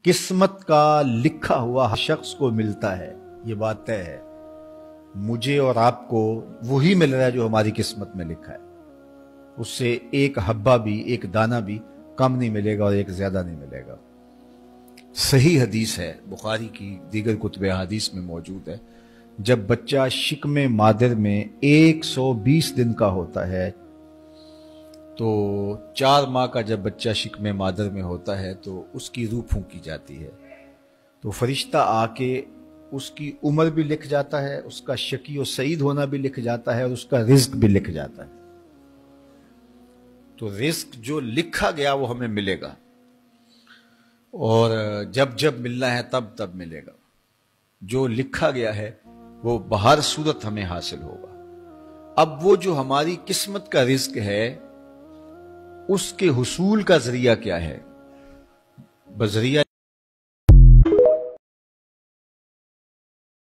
قسمت کا لکھا ہوا ہر شخص کو ملتا ہے، یہ بات طے ہے۔ مجھے اور آپ کو وہی مل رہا ہے جو ہماری قسمت میں لکھا ہے، اس سے ایک حبہ بھی، ایک دانہ بھی کم نہیں ملے گا اور ایک زیادہ نہیں ملے گا۔ صحیح حدیث ہے، بخاری کی دیگر کتب حدیث میں موجود ہے، جب بچہ شکم مادر میں 120 دن کا ہوتا ہے تو 4 ماہ کا جب بچہ شکم مادر میں ہوتا ہے تو اس کی روح پھونکی جاتی ہے، تو فرشتہ آ کے اس کی عمر بھی لکھ جاتا ہے، اس کا شقی و سعید ہونا بھی لکھ جاتا ہے اور اس کا رزق بھی لکھ جاتا ہے۔ تو رزق جو لکھا گیا وہ ہمیں ملے گا، اور جب جب ملنا ہے تب تب ملے گا۔ جو لکھا گیا ہے وہ بہر صورت ہمیں حاصل ہوگا۔ اب وہ جو ہماری قسمت کا رزق ہے اس کے حصول کا ذریعہ کیا ہے؟ بذریعہ